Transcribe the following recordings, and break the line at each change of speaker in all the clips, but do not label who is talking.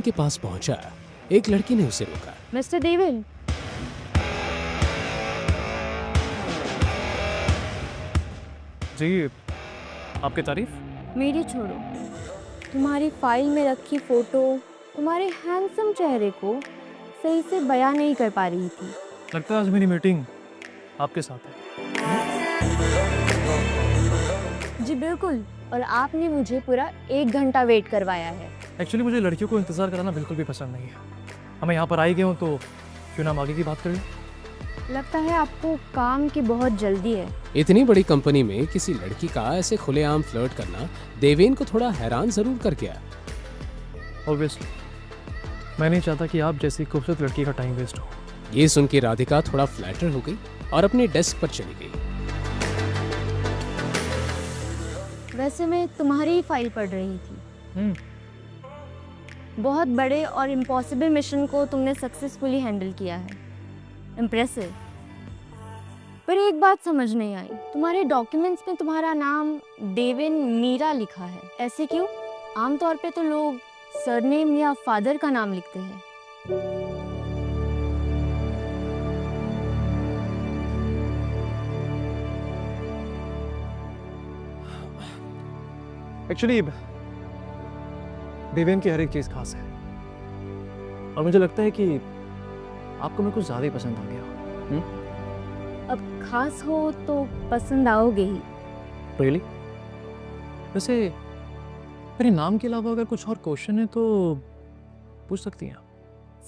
के पास पहुंचा, एक लड़की ने उसे रोका।
मिस्टर देवेन,
जी, आपकी तारीफ।
मेरी छोड़ो। तुम्हारी फाइल में रखी फोटो तुम्हारे हैंडसम चेहरे को सही से बयां नहीं कर पा रही थी।
लगता है आज मेरी मीटिंग आपके साथ है।
जी बिल्कुल, और आपने मुझे पूरा 1 घंटा वेट करवाया है।
एक्चुअली मुझे लड़कियों को इंतज़ार कराना बिल्कुल भी पसंद नहीं है। हमें यहाँ पर आई गए हूँ तो क्यों ना हम आगे की बात करें।
लगता है आपको काम की बहुत जल्दी है।
इतनी बड़ी कंपनी में किसी लड़की का ऐसे खुलेआम फ्लर्ट करना देवेन को थोड़ा हैरान जरूर कर गया।
ऑब्वियसली मैं नहीं चाहता कि आप जैसी खूबसूरत लड़की का टाइम वेस्ट हो।
ये सुन के राधिका थोड़ा फ्लैटर हो गई और अपने डेस्क पर चली गई।
वैसे मैं तुम्हारी ही फाइल पढ़ रही थी। बहुत बड़े और इम्पॉसिबल मिशन को तुमने सक्सेसफुली हैंडल किया है। इम्प्रेसिव। पर एक बात समझ नहीं आई, तुम्हारे डॉक्यूमेंट्स में तुम्हारा नाम देवेन मीरा लिखा है, ऐसे क्यों? आमतौर पे तो लोग सरनेम या फादर का नाम लिखते हैं।
एक्चुअली देवेन की हर एक चीज़ खास है और मुझे लगता है कि आपको मैं कुछ ज़्यादा ही पसंद आ गया।
अब खास हो तो पसंद आओगे ही।
रियली? वैसे मेरे नाम के अलावा अगर कुछ और क्वेश्चन है तो पूछ सकती हैं।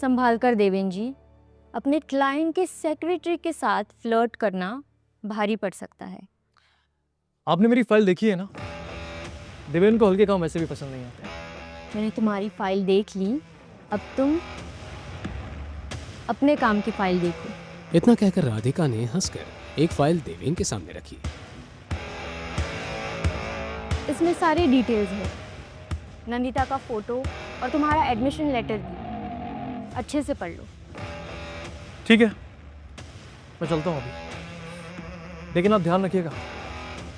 संभाल कर देवेन जी, अपने क्लाइंट के सेक्रेटरी के साथ फ्लर्ट करना भारी पड़ सकता है।
आपने मेरी फाइल देखी है ना? देवेन को हल्के काम वैसे भी पसंद नहीं आते।
मैंने तुम्हारी फाइल देख ली, अब तुम अपने काम की फाइल देखो।
इतना कहकर राधिका ने हंसकर एक फाइल देवेन के सामने रखी।
इसमें सारी डिटेल्स है, नंदिता का फोटो और तुम्हारा एडमिशन लेटर भी। अच्छे से पढ़ लो।
ठीक है, मैं चलता हूँ अभी, लेकिन आप ध्यान रखिएगा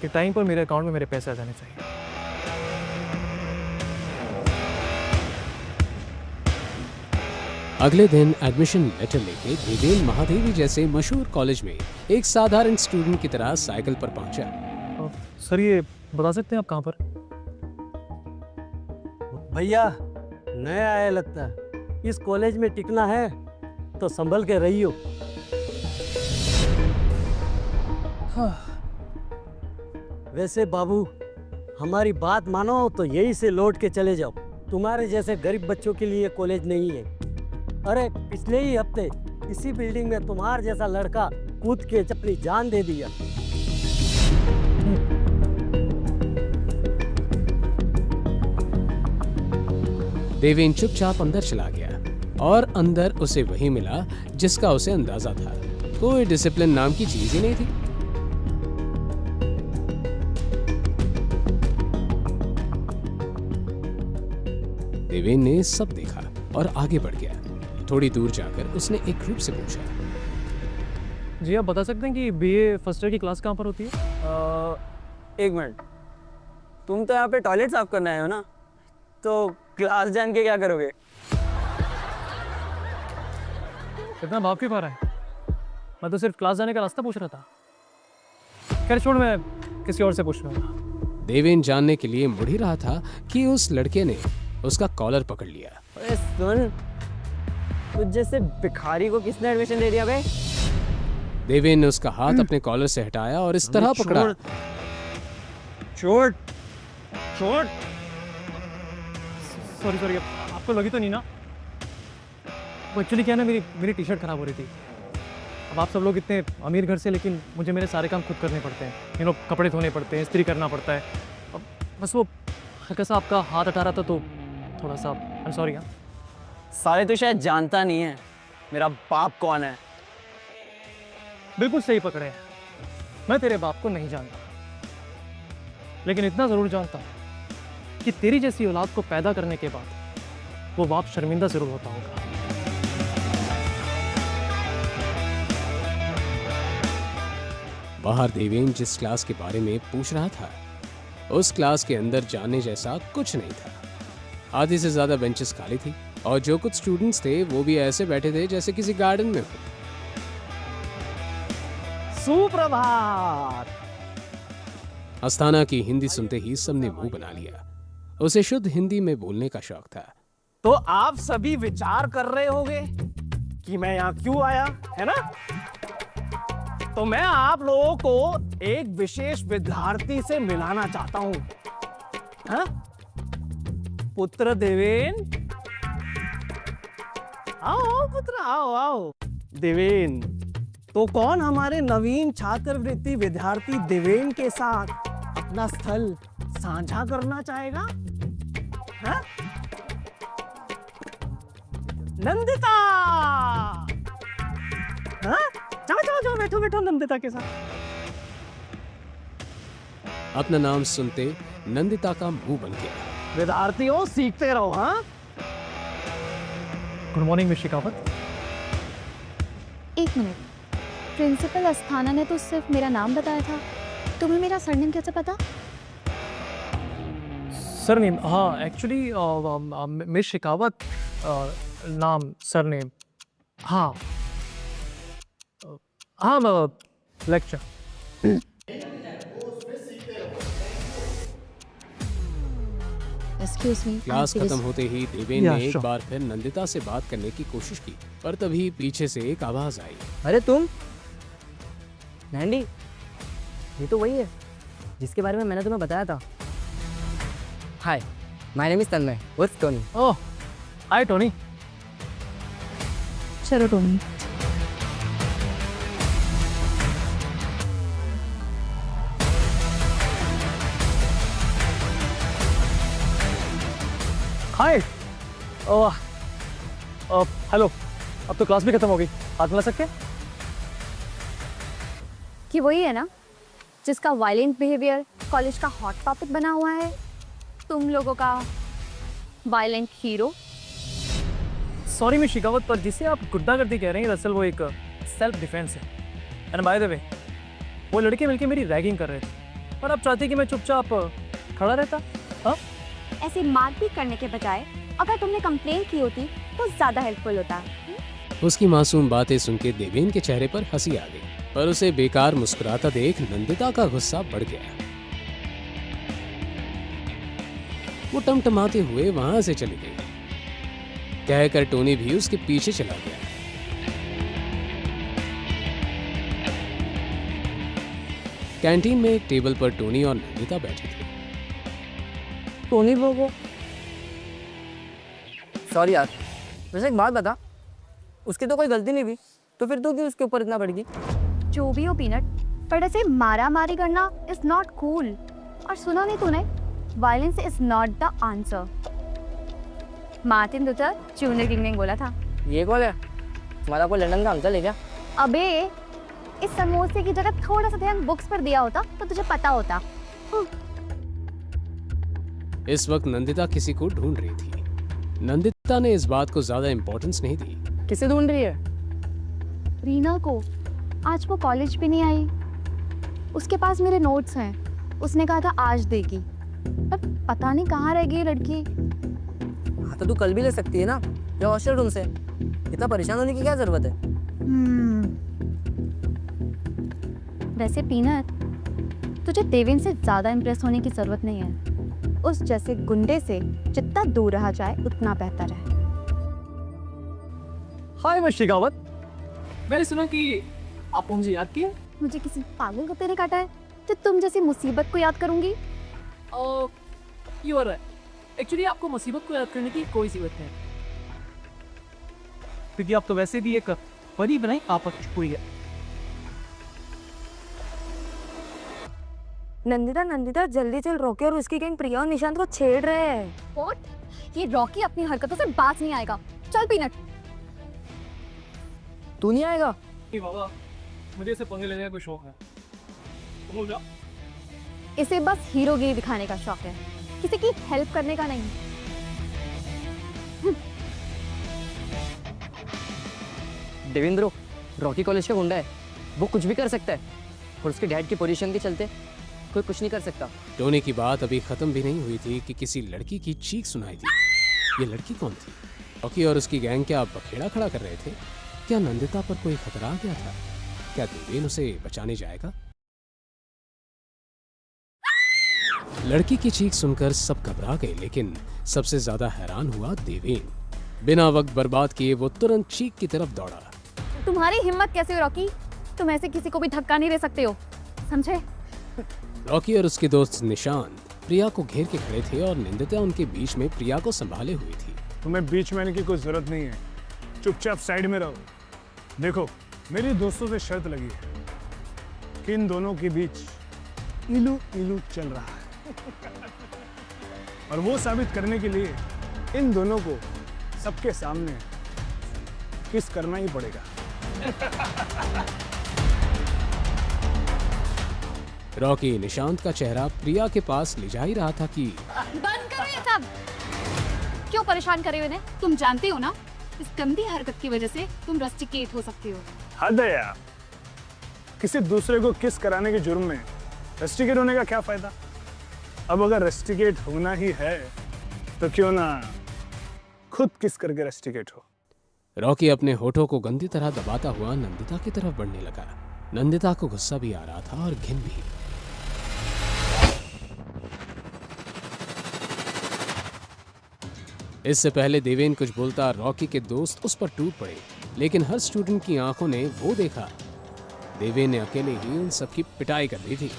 कि टाइम पर मेरे अकाउंट में मेरे पैसे आ जाने चाहिए।
अगले दिन एडमिशन लेटर लेके देवेन महादेवी जैसे मशहूर कॉलेज में एक साधारण स्टूडेंट की तरह साइकिल पर पहुंचा।
सर ये बता सकते हैं आप कहाँ पर?
भैया नया आया लगता है, इस कॉलेज में टिकना है तो संभल के रहियो। वैसे बाबू हमारी बात मानो तो यहीं से लौट के चले जाओ। तुम्हारे जैसे गरीब बच्चों के लिए कॉलेज नहीं है। अरे पिछले ही हफ्ते इसी बिल्डिंग में तुम्हारे जैसा लड़का कूद के अपनी जान दे दिया।
देवेन चुपचाप अंदर चला गया और अंदर उसे वही मिला जिसका उसे अंदाजा था। कोई डिसिप्लिन नाम की चीज ही नहीं थी। देवेन ने सब देखा और आगे बढ़ गया। थोड़ी दूर जाकर उसने एक ग्रुप से पूछा,
जी आप बता सकते हैं कि बीए फर्स्ट ईयर की क्लास कहाँ पर होती है?
एक मिनट, तुम तो यहाँ पे टॉयलेट साफ करने आए हो ना, तो क्लास जान के क्या करोगे?
इतना भाव क्यों पा रहा है? मैं तो सिर्फ क्लास जाने का रास्ता पूछ रहा था। खैर छोड़, मैं किसी और से पूछ लूँगा।
देवेन जानने के लिए मुड़ ही रहा था कि उस लड़के ने उसका कॉलर पकड़ लिया।
अरे सुन, तुझ जैसे भिखारी को किसने एडमिशन दे दिया बे?
देवेन ने उसका हाथ अपने कॉलर से हटाया और इस तरह पकड़ा।
छोड़ छोड़।
सॉरी, आपको लगी तो नहीं ना? वो एक्चुअली क्या है ना, मेरी टी शर्ट खराब हो रही थी। अब आप सब लोग इतने अमीर घर से, लेकिन मुझे मेरे सारे काम खुद करने पड़ते हैं। कपड़े धोने पड़ते हैं, इस्त्री करना पड़ता है। अब बस वो हल्का सा आपका हाथ हटा रहा था तो थोड़ा सा आई एम सॉरी। हाँ
साले तो शायद जानता नहीं है मेरा बाप कौन है।
बिल्कुल सही पकड़े हैं, मैं तेरे बाप को नहीं जानता, लेकिन इतना ज़रूर जानता हूँ कि तेरी जैसी औलाद को पैदा करने के बाद वो बाप शर्मिंदा ज़रूर होता होगा।
बाहर देवेन जिस क्लास के बारे में पूछ रहा था, उस क्लास के अंदर जाने जैसा कुछ नहीं था। आधी से ज्यादा बेंचेस खाली थी और जो कुछ स्टूडेंट्स थे वो भी ऐसे बैठे थे जैसे किसी गार्डन में हो।
सुप्रभात।
अस्थाना की हिंदी सुनते ही सबने मुंह बना लिया। उसे शुद्ध हिंदी में बोलने का शौक था।
तो आप सभी विचार कर रहे होंगे कि मैं यहाँ क्यों आया, है ना? तो मैं आप लोगों को एक विशेष विद्यार्थी से मिलाना चाहता हूं। हाँ? पुत्र देवेन, आओ पुत्र, आओ आओ। देवेन, तो कौन हमारे नवीन छात्रवृत्ति विद्यार्थी देवेन के साथ अपना स्थल साझा करना चाहेगा? हाँ? नंदिता, हाँ? जाओ जाओ जाओ, बैठो बैठो नंदिता के साथ।
अपना नाम सुनते नंदिता का मुंह बन गया।
विद्यार्थियों, सीखते रहो। हाँ, गुड मॉर्निंग मिस शेखावत।
एक मिनट, प्रिंसिपल अस्थाना ने तो सिर्फ मेरा नाम बताया था, तुम्हें मेरा सरनेम कैसे पता?
सरनेम, हाँ एक्चुअली मिस शेखावत नाम, सरनेम, हाँ हाँ लेक्चर।
Excuse me.
क्लास खत्म होते ही देवेन
Yeah,
ने एक
sure.
बार फिर नंदिता से बात करने की कोशिश की, पर तभी पीछे से एक आवाज आई।
अरे तुम नैंडी, ये तो वही है जिसके बारे में मैंने तुम्हें बताया था। हाय, माय नेम इज तन्मय, उर्फ टोनी।
ओह, हाय टोनी।
चलो टोनी।
हाय। हेलो, अब तो क्लास भी खत्म हो गई, हाथ मिला सकते हैं?
कि वही है ना जिसका वायलेंट बिहेवियर कॉलेज का हॉट टॉपिक बना हुआ है, तुम लोगों का violent hero.
Sorry miss Shekhawat, पर जिसे आप गुंडागर्दी कह रहे हैं दरअसल वो एक सेल्फ डिफेंस है। एंड बाय द वे, वो लड़के मिलके मेरी रैगिंग कर रहे थे और आप चाहते कि मैं चुपचाप खड़ा रहता? हाँ,
ऐसे मारपीट करने के बजाय अगर तुमने कंप्लेन की होती तो ज़्यादा हेल्पफुल होता।
उसकी मासूम बातें सुन के देवेन के चेहरे पर हंसी आ गई, पर उसे बेकार मुस्कुराता देख नंदिता का गुस्सा बढ़ गया। वो टमटमाते हुए वहां से चली गई। कहकर टोनी भी उसके पीछे चला गया। कैंटीन में एक टेबल पर टोनी और नंदिता बैठे थे।
टोनी वो सॉरी यार, वैसे एक बात बता, उसकी तो कोई गलती नहीं थी, तो फिर तू क्यों उसके ऊपर इतना बढ़ गई?
जो भी हो पीनट, पर ऐसे मारा मारी करना इज नॉट कूल। और सुना नहीं तूने, violence is not the answer. Martin Luther junior king ने बोला था।
ये कौन है? तुम्हारा कोई लंदन का अंकल है क्या?
अबे, इस समोसे की जगह थोड़ा सा ध्यान बुक्स पर दिया होता तो तुझे पता होता।
इस वक्त नंदिता किसी को ढूंढ रही थी। नंदिता ने इस बात को ज्यादा इंपॉर्टेंस नहीं दी।
किसे ढूंढ रही है?
रीना को। आज वो कॉलेज भी नहीं आई। उसके पास मेरे नोट्स हैं, उसने कहा था आज देगी, पर पता नहीं कहाँ रह गई ये लड़की।
हाँ तो तू कल भी ले सकती है ना, या हॉस्टल रूम से। इतना परेशान होने की क्या जरूरत है?
वैसे पीनट, तुझे देवेन से ज्यादा इम्प्रेस होने की जरूरत नहीं है। उस जैसे गुंडे से जितना दूर रहा जाए उतना बेहतर है।
हाय मिस शेखावत, मैंने सुना कि आप मुझे याद किए।
मुझे किसी पागल कुत्ते ने काटा है जो तुम जैसी मुसीबत को याद करूंगी?
You are right. एक्चुअली आपको मुसीबत को याद करने की कोई जरूरत नहीं, क्योंकि आप तो वैसे भी एक परी बनाई आप हुई है।
नंदिता जल्दी चल, रॉकी और उसकी गैंग प्रिया और निशांत को छेड़ रहे हैं।
व्हाट? ये रॉकी अपनी हरकतों से बाज नहीं आएगा। चल पीनट।
तू नहीं आएगा?
नहीं बाबा, मुझे इसे पंगे लेने का कोई शौक है। तुम लोग जाओ।
इसे बस हीरोगिरी दिखाने का शौक है, किसी की हेल्प करने का नहीं।
देवेंद्रो रॉकी कॉलेज का गुंडा है, वो कुछ भी कर सकता है, और उसके डैड की पोजीशन के चलते कोई कुछ नहीं कर सकता।
टोनी की बात अभी खत्म भी नहीं हुई थी कि किसी लड़की की चीख सुनाई दी। ये लड़की कौन थी? रॉकी और उसकी गैंग क्या बखेड़ा खड़ा कर रहे थे? क्या नंदिता पर कोई खतरा आ गया था? क्या देवेन उसे बचाने जाएगा? लड़की की चीख सुनकर सब घबरा गए, लेकिन सबसे ज्यादा हैरान हुआ देवेन। बिना वक्त बर्बाद किए वो तुरंत चीख की तरफ दौड़ा।
तुम्हारी हिम्मत कैसे हो रॉकी? तुम ऐसे किसी को भी धक्का नहीं दे सकते हो, समझे?
रॉकी और उसके दोस्त निशांत प्रिया को घेर के खड़े थे और निंदिता उनके बीच में प्रिया को संभाले हुई थी।
तुम्हें बीच में आने की कोई जरूरत नहीं है, चुपचाप साइड में रहो। देखो, मेरी दोस्तों से शर्त लगी है कि इन दोनों के बीच इलू इलू चल रहा है और वो साबित करने के लिए इन दोनों को सबके सामने किस करना ही पड़ेगा।
रॉकी निशांत का चेहरा प्रिया के पास ले जा ही रहा था कि
बंद करो ये सब। क्यों परेशान करे हुए ने? तुम जानते हो ना, इस गंदी हरकत की वजह से तुम रस्टिकेट हो सकते हो।
हद है यार, किसी दूसरे को किस कराने के जुर्म में रेस्टिकेट होने का क्या फायदा? अब अगर रेस्टिकेट होना ही है तो क्यों ना खुद किस करके रेस्टिकेट हो।
रॉकी अपने होठों को गंदी तरह दबाता हुआ नंदिता की तरफ बढ़ने लगा। नंदिता को गुस्सा भी आ रहा था और घिन भी। इससे पहले देवेन कुछ बोलता, रॉकी के दोस्त उस पर टूट पड़े, लेकिन हर स्टूडेंट की आंखों ने वो देखा, देवेन ने अकेले ही उन सबकी पिटाई कर दी थी।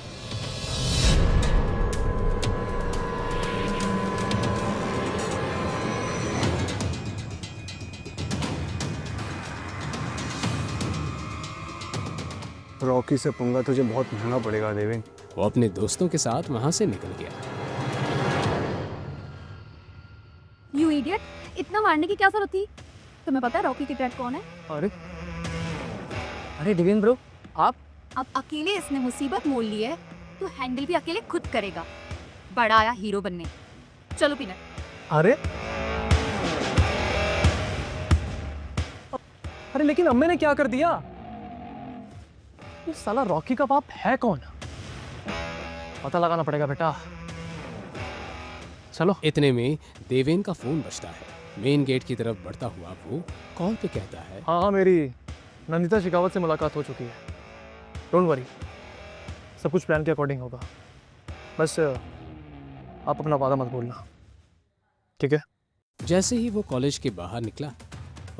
रॉकी से पंगा तुझे बहुत महंगा पड़ेगा देवेन।
वो अपने दोस्तों के साथ वहां से निकल गया।
यू इडियट, इतना मारने की क्या जरूरत थी? तुम्हें पता है रॉकी की डैड कौन है?
अरे अरे डिवीन ब्रो, आप?
अब अकेले इसने मुसीबत मोल ली है तो हैंडल भी अकेले खुद करेगा। बड़ा आया हीरो बनने। चलो पीनट।
अरे लेकिन अम्मे ने क्या कर दिया? ये साला रॉकी का बाप है कौन? पता लगाना पड़ेगा बेटा। चलो।
इतने में देवेन का फोन बजता है। मेन गेट की तरफ बढ़ता हुआ वो कॉल पे कहता है,
हाँ, मेरी नंदिता शेखावत से मुलाकात हो चुकी है। डोंट वरी, सब कुछ प्लान के अकॉर्डिंग होगा। बस आप अपना वादा मत भूलना, ठीक है?
जैसे ही वो कॉलेज के बाहर निकला,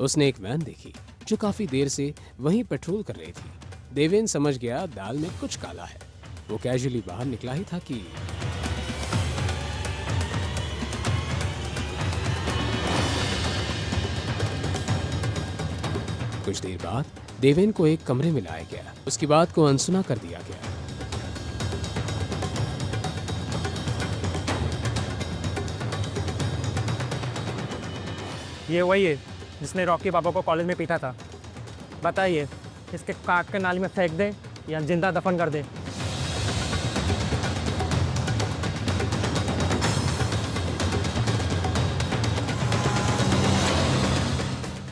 उसने एक वैन देखी जो काफी देर से वहीं पेट्रोल कर रही थी। देवेन समझ गया दाल में कुछ काला है। वो कैजुअली बाहर निकला ही था कि कुछ देर बाद देवेन को एक कमरे में लाया गया। उसकी बात को अनसुना कर दिया गया।
ये वही है जिसने रॉकी पापा को कॉलेज में पीटा था। बताइए, इसके काट के नाली में फेंक दे या जिंदा दफन कर दे?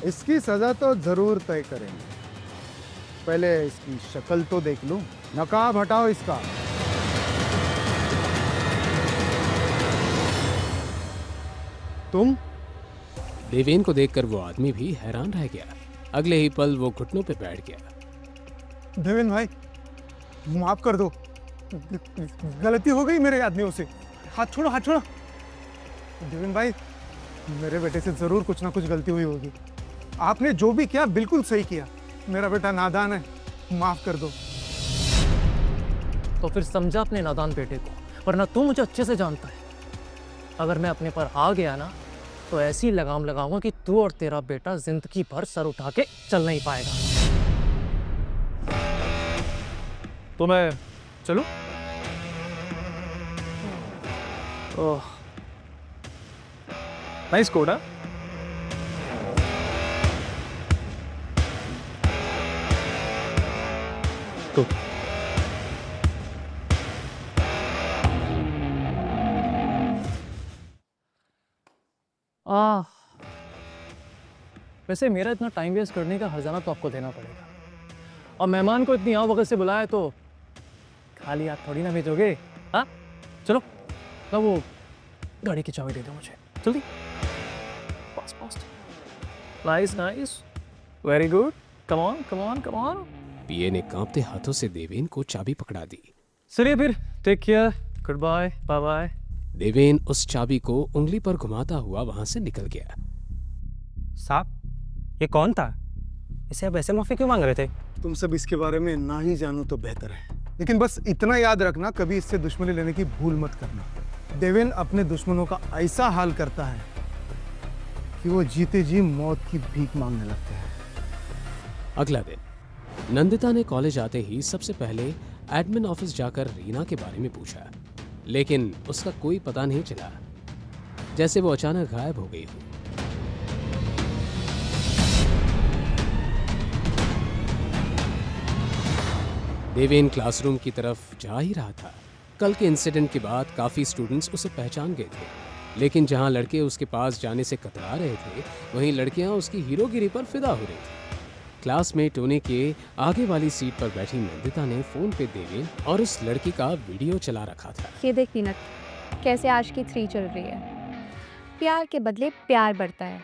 इसकी सज़ा तो ज़रूर तय करेंगे। पहले इसकी शक्ल तो देख लूं। नकाब हटाओ इसका। तुम?
देवेन को देखकर वो आदमी भी हैरान रह गया। अगले ही पल वो घुटनों पे बैठ गया।
देवेन भाई, माफ कर दो, गलती हो गई मेरे आदमियों से। हाथ छोड़ो, हाथ छोड़ो। देवेन भाई, मेरे बेटे से ज़रूर कुछ ना कुछ गलती हुई होगी। आपने जो भी किया बिल्कुल सही किया। मेरा बेटा नादान है, माफ कर दो।
तो फिर समझा अपने नादान बेटे को, वरना तू मुझे अच्छे से जानता है। अगर मैं अपने पर आ गया ना, तो ऐसी लगाम लगाऊंगा कि तू और तेरा बेटा जिंदगी भर सर उठा के चल नहीं पाएगा। तो मैं चलूं? ओह, नाइस कोड। हाँ, तो वैसे मेरा इतना टाइम वेस्ट करने का हर्जाना तो आपको देना पड़ेगा। और मेहमान को इतनी आव वगैरह से बुलाया तो खाली हाथ थोड़ी ना भेजोगे। हाँ, चलो ना, वो गाड़ी की चाबी दे दो मुझे जल्दी। Fast fast. Nice nice, very good, come on come on come on.
PA ने कांपते हाथों से देवेन को चाबी पकड़ा दी।
चलिए फिर, take care, goodbye, bye bye.
Deven उस चाबी को उंगली पर घुमाता हुआ वहां से निकल गया।
साहब, ये कौन था? इसे आप ऐसे माफी क्यों मांग रहे थे?
तुम सब इसके बारे में ना ही जानो तो बेहतर है, लेकिन बस इतना याद रखना, कभी इससे दुश्मनी लेने की भूल मत करना। देवेन अपने दुश्मनों का ऐसा हाल करता है कि वो जीते जी मौत की भीख मांगने लगते हैं।
अगला दिन नंदिता ने कॉलेज आते ही सबसे पहले एडमिन ऑफिस जाकर रीना के बारे में पूछा, लेकिन उसका कोई पता नहीं चला, जैसे वो अचानक गायब हो गई हो। देवेन क्लासरूम की तरफ जा ही रहा था। कल के इंसिडेंट के बाद काफी स्टूडेंट्स उसे पहचान गए थे, लेकिन जहां लड़के उसके पास जाने से कतरा रहे थे, वहीं लड़कियां उसकी हीरोगिरी पर फिदा हो रही थी। क्लास में टोनी के आगे वाली सीट पर बैठी नंदिता ने फोन पे देवेन और उस लड़की का वीडियो चला रखा था।
ये देख पीनट, कैसे आज की 3 चल रही है। प्यार के बदले प्यार बढ़ता है।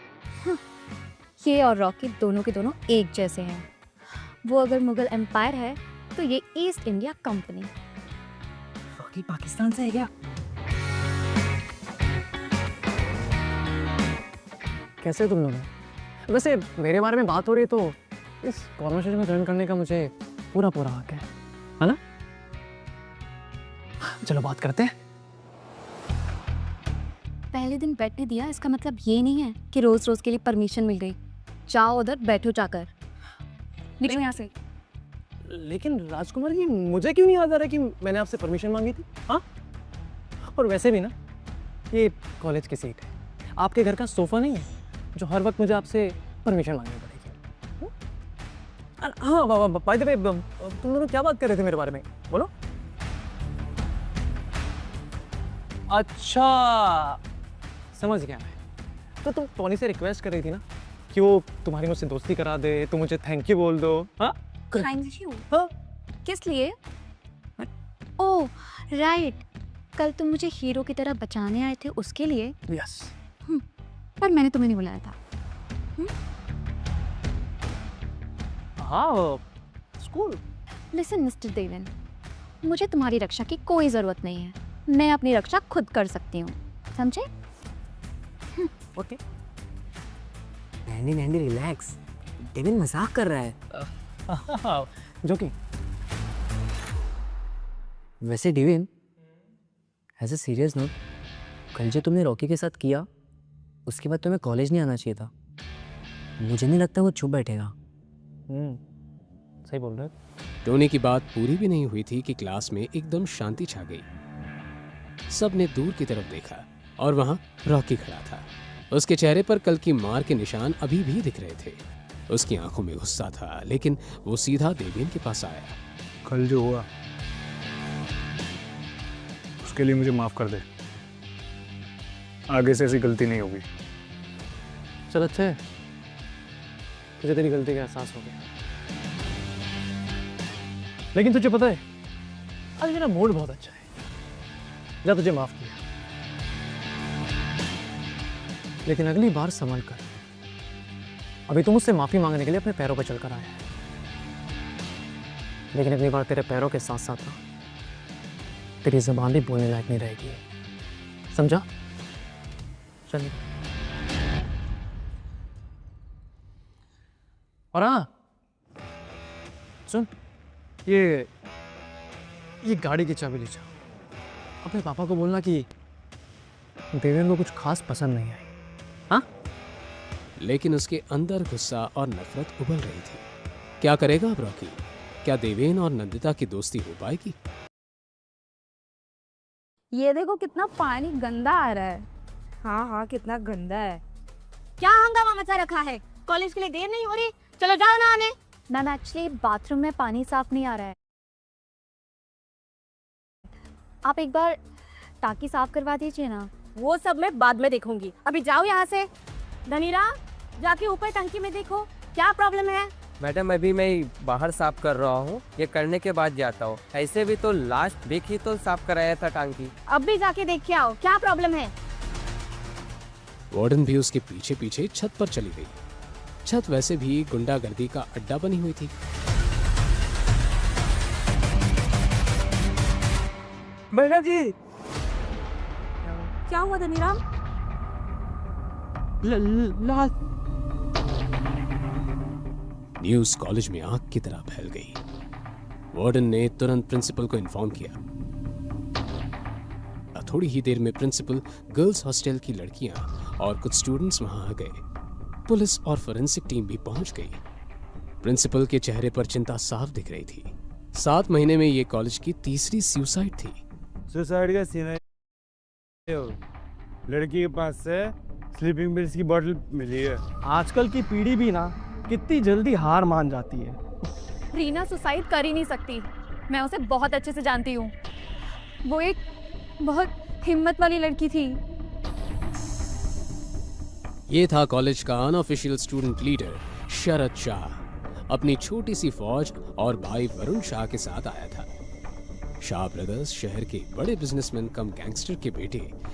ये और रॉकी दोनों के दोनों एक जैसे हैं। वो अगर मुगल एम्पायर है तो ये east India company.
Rocky Pakistan से है क्या? कैसे तुम लोग? वैसे मेरे बारे में बात हो रही है तो इस कॉन्वर्सेशन में ज्वाइन करने का मुझे पूरा हक है ना? चलो बात करते हैं।
पहले दिन बैठने दिया, इसका मतलब ये नहीं है कि रोज रोज के लिए परमिशन मिल गई। जाओ उधर बैठो जाकर, निकलो यहाँ से।
लेकिन राजकुमार जी, मुझे क्यों नहीं याद आ रहा कि मैंने आपसे परमिशन मांगी थी? हाँ, और वैसे भी ना, ये कॉलेज की सीट है, आपके घर का सोफा नहीं है जो हर वक्त मुझे आपसे परमिशन मांगनी पड़ेगी। हाँ, बाय द वे, तुम दोनों क्या बात कर रहे थे मेरे बारे में? बोलो। अच्छा, समझ गया मैं। तो तुम टोनी से रिक्वेस्ट कर रही थी ना कि वो तुम्हारी मुझसे दोस्ती करा दे, तो मुझे थैंक यू बोल दो। हाँ,
थैंक यू?
हाँ,
किस लिए? ओह राइट, कल तुम मुझे हीरो की तरह बचाने आए थे, उसके लिए।
यस।
पर मैंने तुम्हें नहीं बुलाया था।
हाँ, स्कूल।
लिसन मिस्टर देवन, मुझे तुम्हारी रक्षा की कोई ज़रूरत नहीं है। मैं अपनी रक्षा खुद कर सकती हूँ, समझे?
ओके। नैंडी रिलैक्स, देवेन मजाक कर रहा है।
जोकिंग।
वैसे Deven, as a serious note, कल जो तुमने रॉकी के साथ किया, उसके बाद तुम्हें कॉलेज नहीं आना चाहिए था। मुझे नहीं लगता वो चुप बैठेगा।
सही बोल रहे हो।
टोनी की बात पूरी भी नहीं हुई थी कि क्लास में एकदम शांति छा गई। सब ने दूर की तरफ देखा और वहां रॉकी खड़ा था। उसके चेहरे पर कल की मार के निशान अभी भी दिख रहे थे। उसकी आंखों में गुस्सा था, लेकिन वो सीधा देवेन के पास आया।
कल जो हुआ उसके लिए मुझे माफ कर दे, आगे से ऐसी गलती नहीं होगी।
चल अच्छा है, मुझे तेरी गलती का एहसास हो गया। लेकिन तुझे पता है, आज मेरा मूड बहुत अच्छा है। जा, तुझे माफ किया, लेकिन अगली बार संभल कर। अभी तुम मुझसे माफी मांगने के लिए अपने पैरों पर चलकर आया है, लेकिन अगली बार तेरे पैरों के साथ साथ ना तेरी जुबान भी बोलने लायक नहीं रहेगी, समझा? चल। और हाँ सुन, ये गाड़ी की चाबी ले जाओ। अपने पापा को बोलना कि देवेन को कुछ खास पसंद नहीं आई। हाँ?
लेकिन उसके अंदर गुस्सा और नफरत उबल रही थी। क्या करेगा अब रॉकी? क्या देवेन और नंदिता की दोस्ती हो पाएगी?
ये देखो कितना पानी गंदा आ रहा है।
हाँ कितना गंदा है।
क्या हंगामा मचा रखा है? कॉलेज के लिए देर नहीं हो रही? चलो जाओ ना आने। मैम एक्चुअली बाथरूम में पानी साफ नहीं आ रहा है, आप एक बार टाकी साफ करवा दीजिए ना।
वो सब मैं बाद में देखूंगी, अभी जाओ यहाँ से। धनीरा, जाके ऊपर टंकी में देखो क्या प्रॉब्लम है।
मैडम, अभी मैं बाहर साफ कर रहा हूँ, ये करने के बाद जाता हूँ। ऐसे भी तो लास्ट वीक ही तो साफ कराया था टांकी।
अब भी जाके देख के आओ क्या प्रॉब्लम है।
वार्डन भी उसके पीछे पीछे छत पर चली गई। छत वैसे भी गुंडागर्दी का अड्डा बनी हुई थी।
मैडम जी,
क्या हुआ धनीराम?
न्यूज़ कॉलेज में आग की तरह फैल गई। वार्डन ने तुरंत प्रिंसिपल को इन्फॉर्म किया। थोड़ी ही देर में प्रिंसिपल, गर्ल्स हॉस्टल की लड़कियां और कुछ स्टूडेंट्स वहां आ गए। पुलिस और फोरेंसिक टीम भी पहुंच गई। प्रिंसिपल के चेहरे पर चिंता साफ दिख रही थी। 7 महीने में ये कॉलेज की तीसरी सुसाइड थी।
सुसाइड का सीन है, लड़की के पास से स्लीपिंग पिल्स की बोतल मिली है।
आजकल की पीढ़ी भी ना कितनी जल्दी हार मान जाती है।
रीना सुसाइड कर ही नहीं सकती। मैं उसे बहुत अच्छे से जानती हूँ। वो एक बहुत हिम्मत वाली लड़की थी।
ये था कॉलेज का अनऑफिशियल स्टूडेंट लीडर शरद शाह। अपनी छोटी सी फौज और भाई वरुण शाह के साथ आया था। शाह ब्रदर्स शहर के बड़े बिजनेसमैन कम गैंगस्टर के बेटे